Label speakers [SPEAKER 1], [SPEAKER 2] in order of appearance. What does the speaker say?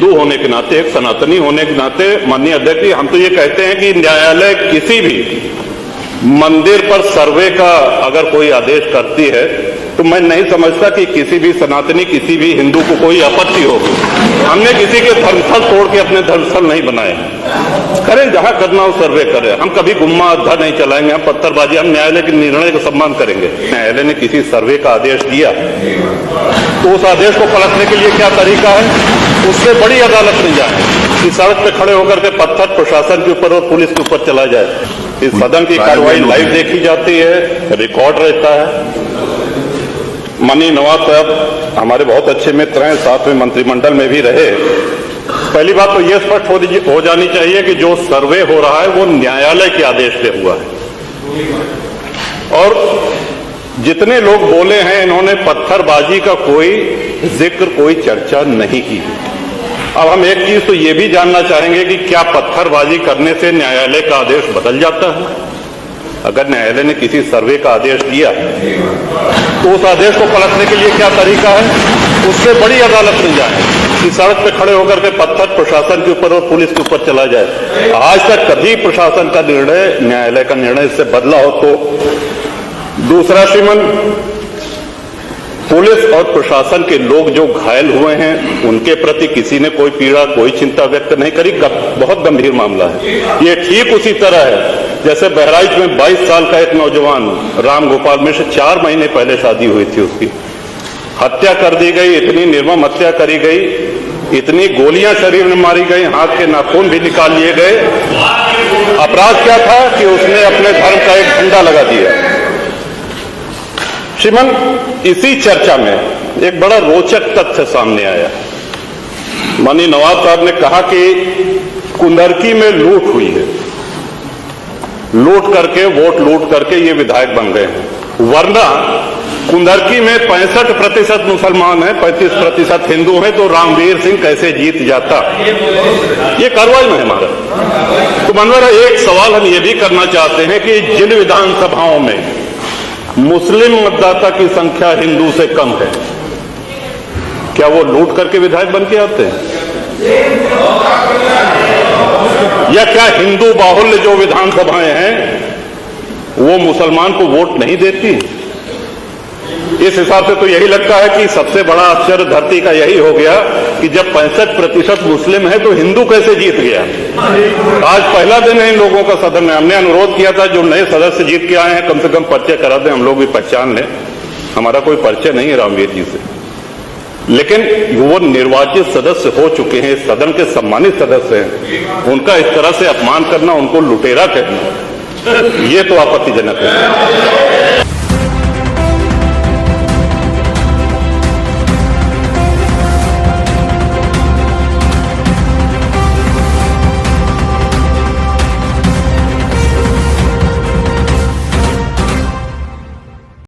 [SPEAKER 1] हिंदू होने के नाते, एक सनातनी होने के नाते, माननीय अध्यक्ष जी, हम तो ये कहते हैं कि न्यायालय किसी भी मंदिर पर सर्वे का अगर कोई आदेश करती है तो मैं नहीं समझता कि किसी भी सनातनी, किसी भी हिंदू को कोई आपत्ति होगी। हमने किसी के धर्मस्थल तोड़ के अपने धर्मस्थल नहीं बनाए। करें जहां करना हो सर्वे करें। हम कभी गुम्मा अद्धा नहीं चलाएंगे, हम पत्थरबाजी, हम न्यायालय के निर्णय का सम्मान करेंगे। न्यायालय ने किसी सर्वे का आदेश दिया तो उस आदेश को पलटने के लिए क्या तरीका है? उससे बड़ी अदालत नहीं जाए कि सड़क पे खड़े होकर के पत्थर प्रशासन के ऊपर और पुलिस के ऊपर चला जाए। इस सदन की कार्रवाई लाइव देखी जाती है, रिकॉर्ड रहता है। माननीय नवाब साहब हमारे बहुत अच्छे मित्र हैं, साथ में मंत्रिमंडल में भी रहे। पहली बात तो यह स्पष्ट हो जानी चाहिए कि जो सर्वे हो रहा है वो न्यायालय के आदेश से हुआ है। और जितने लोग बोले हैं इन्होंने पत्थरबाजी का कोई जिक्र, कोई चर्चा नहीं की। अब हम एक चीज तो ये भी जानना चाहेंगे कि क्या पत्थरबाजी करने से न्यायालय का आदेश बदल जाता है? अगर न्यायालय ने किसी सर्वे का आदेश दिया तो उस आदेश को पलटने के लिए क्या तरीका है? उससे बड़ी अदालत नहीं जाए कि सड़क पे खड़े होकर के पत्थर प्रशासन के ऊपर और पुलिस के ऊपर चला जाए। आज तक कभी प्रशासन का निर्णय, न्यायालय का निर्णय इससे बदला हो तो? दूसरा, श्रीमान, पुलिस और प्रशासन के लोग जो घायल हुए हैं उनके प्रति किसी ने कोई पीड़ा, कोई चिंता व्यक्त नहीं करी। बहुत गंभीर मामला है ये। ठीक उसी तरह है जैसे बहराइच में 22 साल का एक नौजवान राम गोपाल मिश्र, 4 महीने पहले शादी हुई थी, उसकी हत्या कर दी गई। इतनी निर्मम हत्या करी गई, इतनी गोलियां शरीर में मारी गई, हाथ के नाखून भी निकाल लिए गए। अपराध क्या था कि उसने अपने धर्म का एक झंडा लगा दिया। श्रीमान, इसी चर्चा में एक बड़ा रोचक तथ्य सामने आया। माननीय नवाब साहब ने कहा कि कुंदरकी में लूट हुई है, लूट करके, वोट लूट करके ये विधायक बन गए हैं। वरना कुंदरकी में 65% मुसलमान हैं, 35% हिंदू हैं, तो रामवीर सिंह कैसे जीत जाता? ये कार्रवाई में है हमारा। तो मनोहर, एक सवाल हम ये भी करना चाहते हैं कि जिन विधानसभाओं में मुस्लिम मतदाता की संख्या हिंदू से कम है, क्या वो लूट करके विधायक बन के आते हैं? या क्या हिंदू बाहुल्य जो विधानसभाएं हैं वो मुसलमान को वोट नहीं देती? इस हिसाब से तो यही लगता है कि सबसे बड़ा आश्चर्य धरती का यही हो गया कि जब 65% मुस्लिम है तो हिंदू कैसे जीत गया? आज पहला दिन है इन लोगों का सदन में। हमने अनुरोध किया था जो नए सदस्य जीत के आए हैं कम से कम परिचय करा दें, हम लोग भी पहचान लें। हमारा कोई परिचय नहीं है रामवीर जी से, लेकिन वो निर्वाचित सदस्य हो चुके हैं, सदन के सम्मानित सदस्य हैं। उनका इस तरह से अपमान करना, उनको लुटेरा कहना, ये तो आपत्तिजनक है।